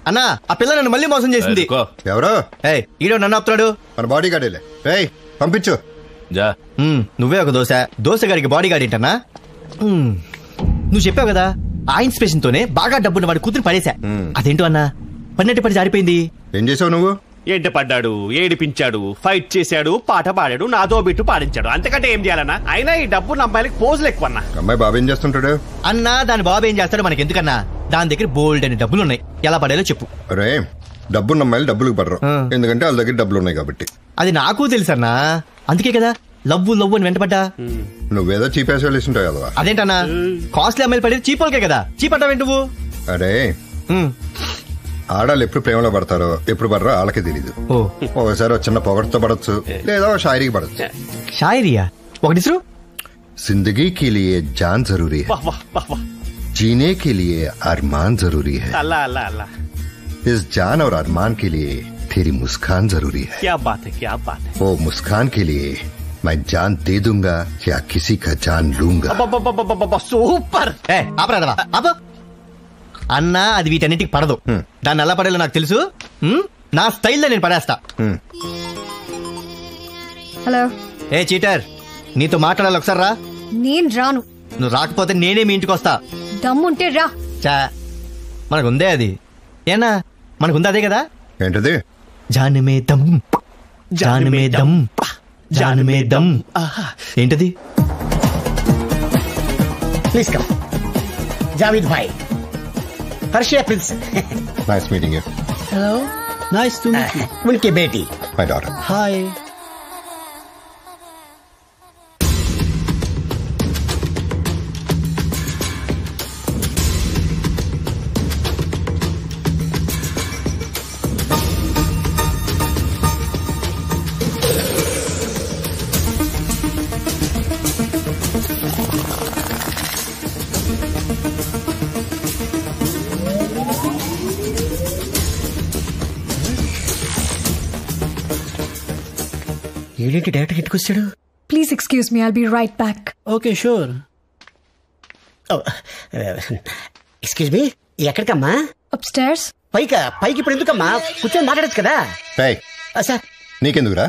అన్నా ఆ పిల్ల నన్ను మళ్ళీ మోసం చేసింది. ఎవరు? ఈడో నన్ను ఆపుతాడు. మన బాడీ గార్డేలే. పంపించు. నువ్వే ఒక దోశ గారికి బాడీ గార్డ్ ఏంటన్నా? నువ్వు చెప్పావు కదా ఆ ఇన్స్పిరేషన్ తోనే బాగా డబ్బున్న వాడి కూతురు పడేశా. అదేంటో అన్నా పడినట్టు పడి జారిపోయింది. ఏం చేసావు నువ్వు? ఎంట పడ్డాడు, ఏడిపించాడు, ఫైట్ చేశాడు, పాట పాడాడు, నాతో బిట్టు పాడించాడు. అంతకంటే ఏం చేయాలన్నా? అయినా ఈ డబ్బు అమ్మాయిలకి పోజులు ఎక్కువ అన్నా. అమ్మాయి బాబు ఏం చేస్తుంటాడు? అన్నా దాని బాబు ఏం చేస్తాడు మనకి ఎందుకన్నా? దాని దగ్గర బోల్డ్ అని డబ్బులు ఉన్నాయి. ఎలా పడేలో చెప్పు. అరే డబ్బున్న అమ్మాయిలు డబ్బులకు పడరు, ఎందుకంటే వాళ్ళ దగ్గర డబ్బులు ఉన్నాయి కాబట్టి. అది నాకు తెలుసన్నా, అందుకే కదా లవ్వు అని వెంటపడ్డా. నువ్వేదో చీప్ వేసుంటావు కదా. అదేంటన్నా కాస్ట్లీ అమ్మాయిలు పడేది చీపోలకే కదా. చీపడ్డావేంటి నువ్వు? అరే ఆడాళ్ళు ఎప్పుడు ప్రేమలో పడతారో ఎప్పుడు పడరో వాళ్ళకే తెలీదు. ఒకసారి చిన్న పొగడతో పడచ్చు, లేదా షాయరీకి పడచ్చు. షాయరియా? ఒకటి जिंदगी के लिए जान जरूरी है, जीने के लिए अरमान जरूरी है, अल्लाह अल्लाह अल्लाह। इस जान और अरमान के लिए तेरी मुस्कान जरूरी है। क्या बात है, क्या बात है। वो मुस्कान के लिए मैं जान दे दूंगा या किसी का जान लूंगा। సూపర్. అన్నా అది వీటన్నిటికి పడదు. దాన్ని ఎలా పడేలో నాకు తెలుసు. నా స్టైల్లో నేను పడేస్తా. హలో ఏ చీటర్, నీతో మాట్లాడాలి ఒకసారి రా. నేను రాను. నువ్వు రాకపోతే నేనే మీ ఇంటికి వస్తా. దమ్ముంటే రా. చా మనకుందే అది. ఏనా మనకుందా అదే కదా. ఏంటది? జాన్ మే దమ్, జాన్ మే దమ్, జాన్ మే దమ్. ఏంటది? Please come. జావేద్ భాయ్, Harshiya prince. Nice meeting you. Hello, nice to meet you. ఉన్కే బేటీ, మై డాటర్. హాయ్. ఏంటి డైరెక్ట్ హిట్కొచ్చాడు? Please excuse me, I'll be right back. Okay sure. Excuse me, ఎక్కడికమ్మా? Upstairs. పైకి ఇప్పుడు ఎందుకమ్మా? కూర్చొని మాట్లాడచ్చు కదా. సార్ నీకెందుకురా?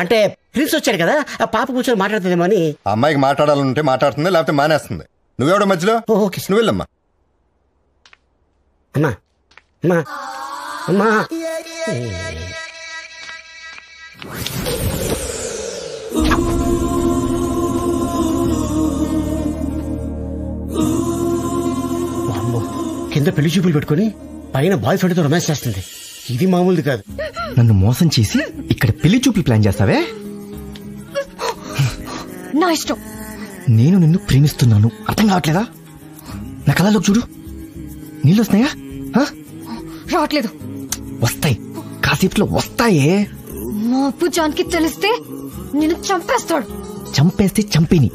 అంటే ప్రిన్స్ వచ్చాడు కదా, ఆ పాప కూర్చొని మాట్లాడుతుందేమో అని. అమ్మాయికి మాట్లాడాలంటే మాట్లాడుతుంది, లేకపోతే మానేస్తుంది. నువ్వెవడో మధ్యలో? ఓకే, నువ్వు వెళ్ళమ్మా. అమ్మా అమ్మా అమ్మా. కింద పెళ్లి చూపులు పెట్టుకుని పైన బాయ్ ఫ్రెండ్ తో రొమాన్స్ చేస్తుంది. ఇది మామూలుది కాదు. నన్ను మోసం చేసి ఇక్కడ పెళ్లి చూపులు ప్లాన్ చేస్తావే? నా ఇష్టం. నేను నిన్ను ప్రేమిస్తున్నాను, అర్థం కావట్లేదా? నా కళ్ళలో చూడు, నీళ్ళు వస్తున్నాయా? రావట్లేదు. వస్తాయి, కాసేపులో వస్తాయే. మా అప్పు జాన్కి తెలిస్తే నిన్ను చంపేస్తాడు. చంపేస్తే చంపేని,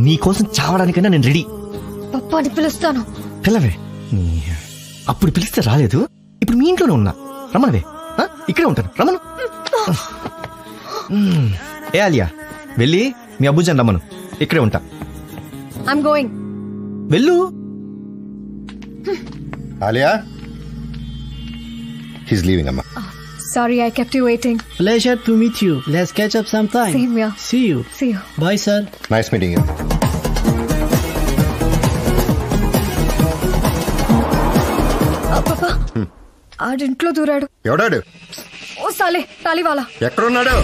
నీకోసం చావడానికైనా నేను రెడీ. పప్పాని పిలుస్తాను. పిల్లవే. అప్పుడు పిలిస్తే రాలేదు, ఇప్పుడు మీ ఇంట్లోనే ఉన్నా. రమ్మనవే, ఇక్కడే ఉంటాను. రమ్మను. ఏ ఆలియా, వెళ్ళి మీ అబ్బుజాన్ రమ్మను, ఇక్కడే ఉంటా. I'm going. వెళ్ళు. Alia, he's leaving amma. Sorry I kept you waiting. Pleasure to meet you. Let's catch up sometime. Same here. See you. See you. Bye sir. Nice meeting you. పాపా ఆడింట్లో దూరాడు. ఎవడాడు? ఓ సాలే తాలివాలా. ఎక్కడున్నాడు?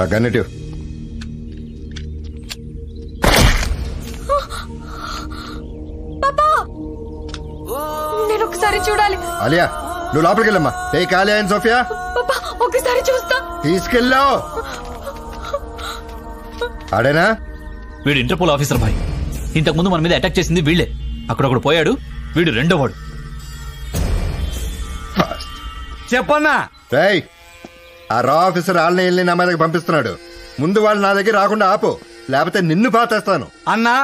అగన్నట్టు పాపా, నేను ఒకసారి చూడాలి. ఆలియా, నువ్వు లోపలికి వెళ్ళమ్మా. Take Alia and Sophia. పాపా ఒకసారి చూస్తా. తీసుకెళ్ళావు. ఆడేనా? వీడు ఇంటర్పోల్ ఆఫీసర్ భాయ్. ఇంతకు ముందు మన మీద అటాక్ చేసింది వీళ్ళే. అక్కడొకడు పోయాడు, వీడు రెండోవాడు. చెప్పన్నా. ఆ రా ఆఫీసర్ వాళ్ళని వెళ్ళి నా మీదకి పంపిస్తున్నాడు. ముందు వాళ్ళు నా దగ్గర రాకుండా ఆపు, లేకపోతే నిన్ను పాతేస్తాను. అన్నా,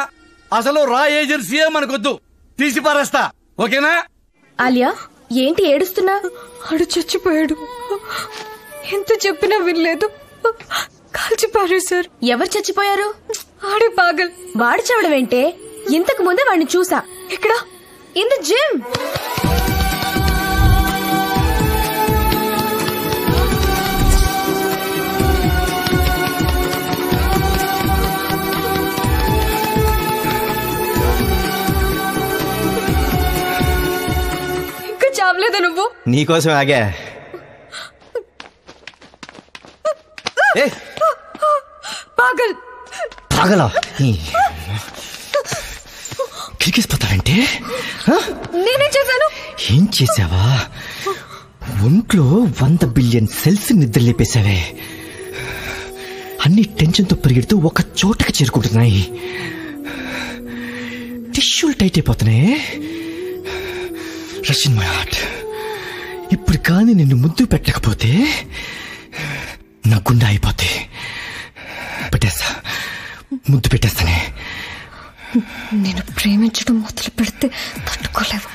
అసలు రా ఏజెన్సీయే మనకొద్దు, తీసి పారేస్తా. ఓకేనా? ఆలియా, ఏంటి ఏడుస్తున్నా? ఆడు చచ్చిపోయాడు. ఎంత చెప్పినా వినలేదు. కాల్చి పారేశారు. ఎవరు చచ్చిపోయారు? ఆడే పాగల్. వాడు చావడమేంటే? ఇంతకు ముందే వాడిని చూసా. ఇక్కడ ఇన్ ద జిమ్. ఇంకా చావలేదు నువ్వు? నీకోసం ఆగా. పాగల్. పాగలా? కిరికిసిపోతావంటే? నేనేం చేశాను? ఏం చేసావా? ఒంట్లో 100 బిలియన్ సెల్స్ నిద్ర లేపేశావే. అన్ని టెన్షన్ తో పరిగెడుతూ ఒక చోటకి చేరుకుంటున్నాయి. టిష్యూలు టైట్ అయిపోతున్నాయి. Rush in my heart. ఇప్పుడు కానీ నిన్ను ముద్దు పెట్టకపోతే నా గుండె అయిపోతే పెట్టేస్తా. ముద్దు పెట్టేస్తానే. నేను ప్రేమించడం మొదలు పెడితే తట్టుకోలేవు.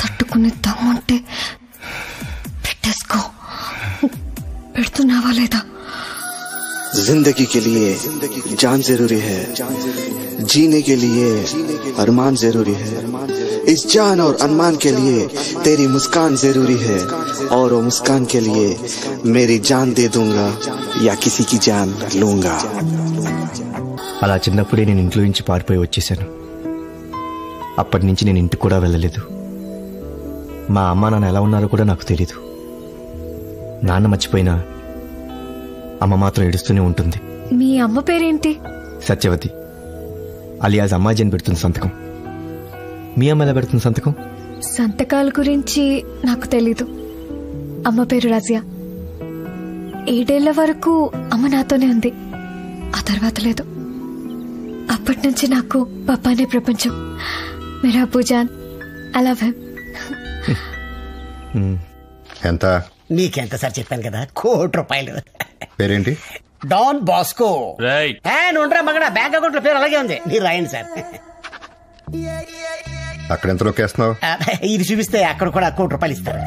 తట్టుకునే దమ్ముంటే పెట్టేసుకో. పెడుతున్నావా లేదా? जिंदगी के लिए जान जरूरी है, जीने के लिए अरमान जरूरी है. इस जान और अरमान के लिए तेरी मुस्कान जरूरी है, और वो मुस्कान के लिए मेरी जान दे दूंगा या किसी की जान लूंगा. అలా చిన్నప్పుడే నేను ఇంట్లో నుంచి పారిపోయి వచ్చేసాను. అప్పటి నుంచి నేను ఇంటికి కూడా వెళ్ళలేదు. మా అమ్మ నాన్న ఎలా ఉన్నారో కూడా నాకు తెలీదు. నాన్న మర్చిపోయినా అమ్మ మాత్రం ఏడుస్తూనే ఉంటుంది. మీ అమ్మ పేరేంటి? సత్యవతి. అలియాజ్ అమ్మాజీ అని పెడుతుంది సంతకం. మీ అమ్మ ఎలా పెడుతుంది సంతకం? సంతకాల గురించి నాకు తెలీదు. అమ్మ పేరు రజియా. 7 ఏళ్ల వరకు అమ్మ నాతోనే ఉంది. ఆ తర్వాత లేదు. అప్పటి నుంచి నాకు పాపానే ప్రపంచం. మేరా పూజాన్, ఐ లవ్ హిమ్. ఎంత? నీకెంత సార్ చెప్పాను కదా, ₹1,00,00,000. పేరేంటి? Don Bosco. రైట్. నుండ్రా మగడ, బ్యాంక్ అకౌంట్ లో పేరు అలాగే ఉంది. మీరు రాయండి సార్. అక్కడ ఎంత నొక్కేస్తున్నావు? ఇది చూపిస్తే అక్కడ కూడా ₹1,00,00,000 ఇస్తారు.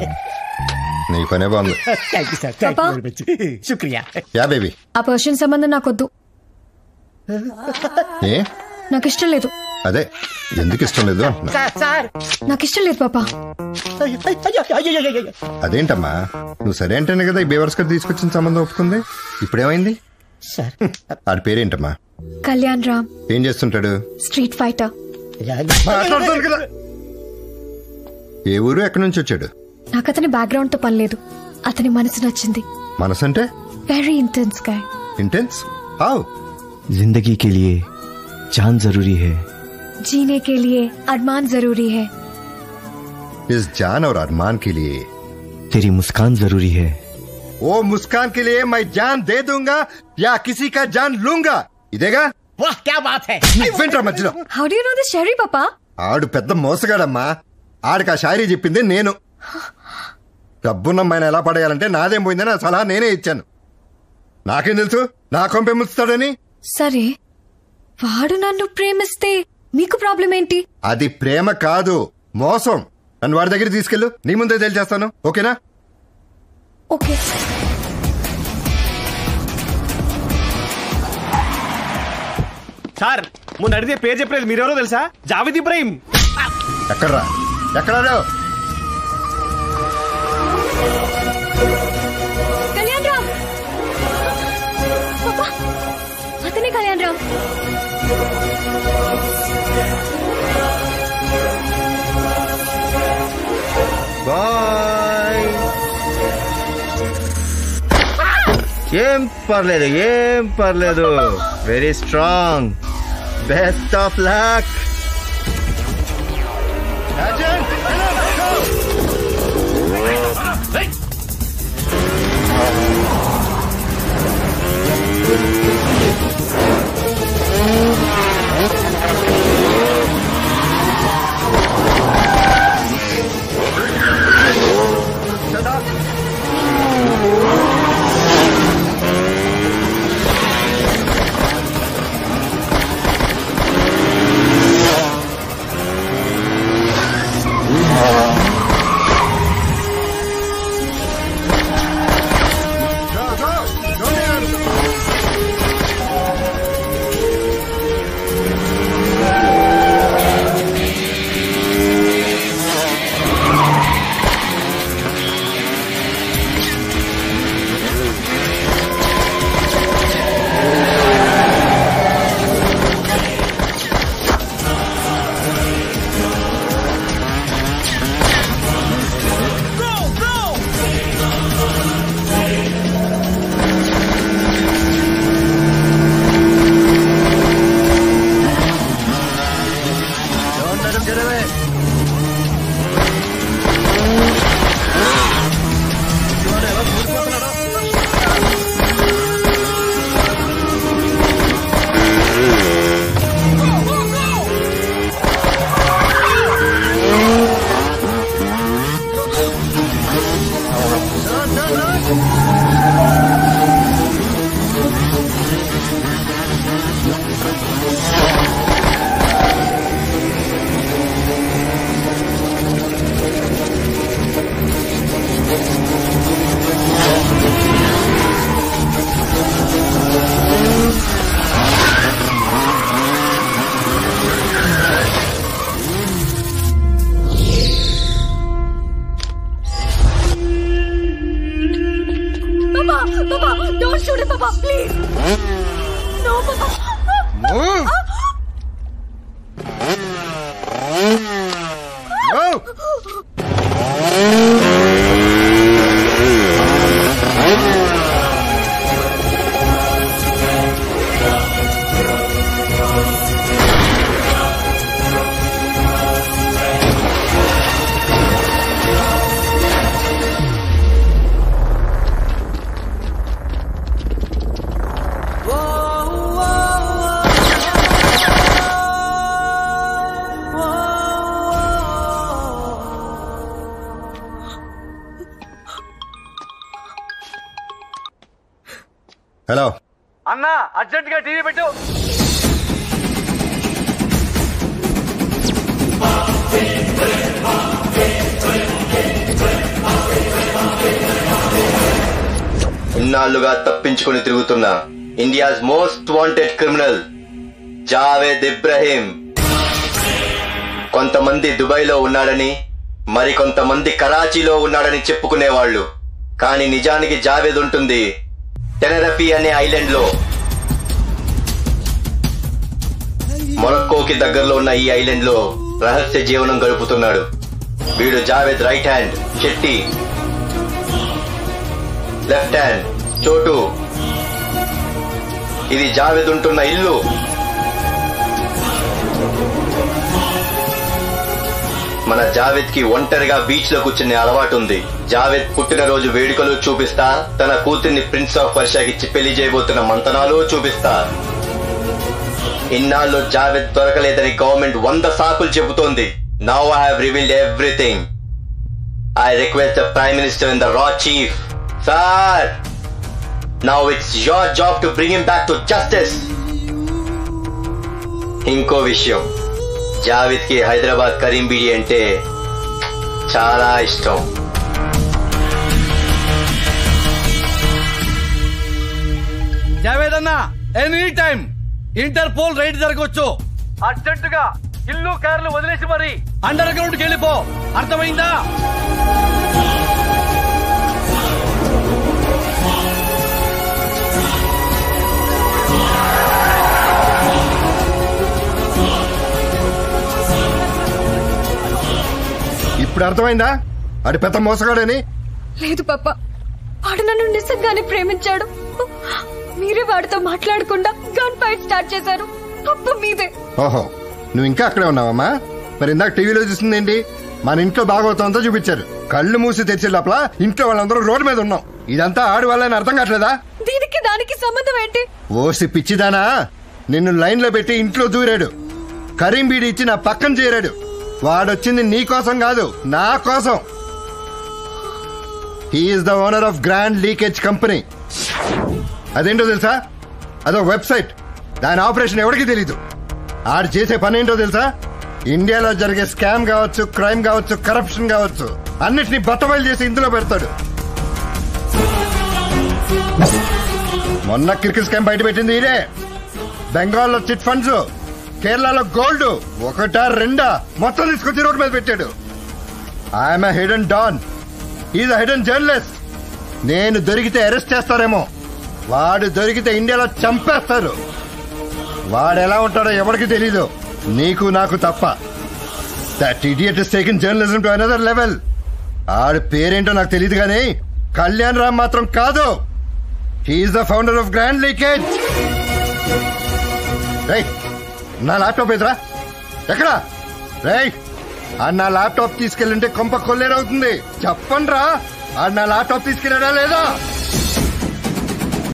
నీ పనే బాగుంది. Thank you sir, thank you very much. శుక్రియా. Yeah baby. ఆ పర్షియన్ సంబంధం నాకొద్దు. ఏ? నాకు ఇష్టం లేదు. అదే ఎందుకు ఇష్టం లేదు అంటున్నా. సార్ నాకు ఇష్టం లేదు పాపా. అదేంటమ్మా, నువ్వు సరే అంటేనే కదా ఈ బేవర్స్ గారు తీసుకొచ్చిన సంబంధం ఒప్పుకుంది. ఇప్పుడేమైంది? సార్ ఆడి పేరేంటమ్మా? కళ్యాణ్ రామ్. ఏం చేస్తుంటాడు? Street fighter. మాట్లాడుతాను కదా. ఏ ఊరు, ఎక్కడి నుంచి వచ్చాడు? నాకు అతని బ్యాక్గ్రౌండ్ తో పని లేదు. అతని మనసు నచ్చింది. మనసు అంటే? Very intense guy. Intense? How? जिंदगी के लिए जान जरूरी है, जीने के लिए अरमान जरूरी है. इस जान और अरमान के लिए तेरी मुस्कान जरूरी है. वो मुस्कान के लिए मैं जान दे दूंगा या किसी का जान लूंगा. ఇదేగా? వాహ్, క్యా బాత్ హై. నువ్వేంట్రా మధ్యలో? How do you know this Sherry పాపా? ఆడు పెద్ద మోసగాడమ్మా. ఆడికి ఆ షాయరీ చెప్పింది నేను. డబ్బున్నమ్మాయిని ఎలా పడేయాలంటే నాదేం పోయిందని ఆ సలహా నేనే ఇచ్చాను. నాకేం తెలుసు నా కొంపే ముస్తాడని. సరే, వాడు నన్ను ప్రేమిస్తే మీకు ప్రాబ్లం ఏంటి? అది ప్రేమ కాదు, మోసం. నన్ను వాడి దగ్గర తీసుకెళ్ళు, నీ ముందే తెలిచేస్తాను. ఓకేనా? ఓకే. సార్, మొన్న అడిగితే పేరు చెప్పలేదు, మీరెవరో తెలుసా? జావేద్ ఇబ్రాహిం. ఎక్కడ్రా? ఎక్కడా? కళ్యాణ్ రామ్ పాపా, అతనే కళ్యాణ్ రామ్. బాయ్. ఏం పర్లేదు. Very strong. Best of luck. Hey! Papa, don't shoot him, Papa, please. No, Papa. Move. Move. Hello అన్నా, అర్జెంట్ గా టీవీ పెట్టు. ఇన్నాళ్లుగా తప్పించుకుని తిరుగుతున్న India's most wanted criminal Javed Ibrahim. కొంతమంది దుబాయ్ లో ఉన్నాడని, మరికొంతమంది కరాచీలో ఉన్నాడని చెప్పుకునేవాళ్లు. కానీ నిజానికి జావేద్ ఉంటుంది టెనరఫీ అనే ఐలాండ్ లో. మొరక్కోకి దగ్గరలో ఉన్న ఈ ఐలాండ్ లో రహస్య జీవనం గడుపుతున్నాడు. వీడు Javed right hand Chetty, left hand చోటు. ఇది జావేద్ ఉంటున్న ఇల్లు. మన జావేద్ కి ఒంటరిగా బీచ్ లో కూర్చునే అలవాటు ఉంది. జావేద్ పుట్టినరోజు వేడుకలు చూపిస్తా, తన కూతుర్ని ప్రిన్స్ ఆఫ్ పర్షియాకి పెళ్లి చేయబోతున్న మంతనాలు చూపిస్తా. ఇన్నాళ్ళు జావేద్ దొరకలేదని గవర్నమెంట్ 100 సాకులు చెబుతోంది. Now I have revealed everything. I request the prime minister and the raw chief, sir, now it's your job to bring him back to justice. ఇంకో విషయం, జావేద్ కి హైదరాబాద్ కరీం బీడి అంటే చాలా ఇష్టం. జావేద్ అన్న, ఎనీ టైం ఇంటర్పోల్ రైడ్ జరగవచ్చు. అర్జెంట్ గా ఇల్లు కార్లు వదిలేసి మరి అండర్ గ్రౌండ్ కి వెళ్ళిపో, అర్థమైందా? ఇప్పుడు అర్థమైందా అది పెద్ద మోసగాడని? లేదు పాప, వాడు నన్ను నిజంగానే ప్రేమించాడు. మీరే వాడితో మాట్లాడకుండా గన్ ఫైట్ స్టార్ట్ చేశారు. తప్పు మీదే. ఓహో, నువ్వు ఇంకా అక్కడే ఉన్నావమ్మా? మరి ఇందాక టీవీలో చూసిందేంటి? మన ఇంట్లో భాగవతంతో చూపించారు. కళ్ళు మూసి తెచ్చే లోపల ఇంట్లో వాళ్ళందరూ రోడ్డు మీద ఉన్నాం. ఇదంతా ఆడి వాళ్ళని అర్థం కావట్లేదా? దీనికి దానికి సంబంధం ఏంటి? ఓసి పిచ్చిదానా, నిన్ను లైన్ లో పెట్టి ఇంట్లో దూరాడు. కరీం బీడి ఇచ్చి నా పక్కన చేరాడు. వాడొచ్చింది నీ కోసం కాదు, నా కోసం. He's the owner of grand leakage company. అదేంటో తెలుసా? అదో వెబ్సైట్. దాని ఆపరేషన్ ఎవరికి తెలీదు. ఆడు చేసే పని ఏంటో తెలుసా? ఇండియాలో జరిగే స్కామ్ కావచ్చు, క్రైమ్ కావచ్చు, కరప్షన్ కావచ్చు, అన్నిటినీ బట్టబయలు చేసి ఇందులో పెడతాడు. మొన్న క్రికెట్ స్కామ్ బయట పెట్టింది ఇదే. బెంగాల్లో చిట్ ఫండ్స్, కేరళలో గోల్డ్, ఒకటా రెండా మొత్తం తీసుకొచ్చి రోడ్డు మీద పెట్టాడు. I'm a hidden don, is a hidden journalist. నేను దొరికితే అరెస్ట్ చేస్తారేమో, వాడు దొరికితే ఇండియాలో చంపేస్తారు. వాడు ఎలా ఉంటాడో ఎవరికి తెలీదు, నీకు నాకు తప్ప. That idiot is taking journalism to another level. ఆడి పేరేంటో నాకు తెలియదు కానీ కళ్యాణ్ రామ్ మాత్రం కాదు. He's the founder of grand leakage. రేయ్, నా ల్యాప్టాప్ ఎదురా ఎక్కడా? రేయ్, ఆ నా ల్యాప్టాప్ తీసుకెళ్ళుంటే కొంప కొల్లేరవుతుంది. చెప్పండి రా, ఆ నా ల్యాప్టాప్ తీసుకెళ్ళడా లేదా?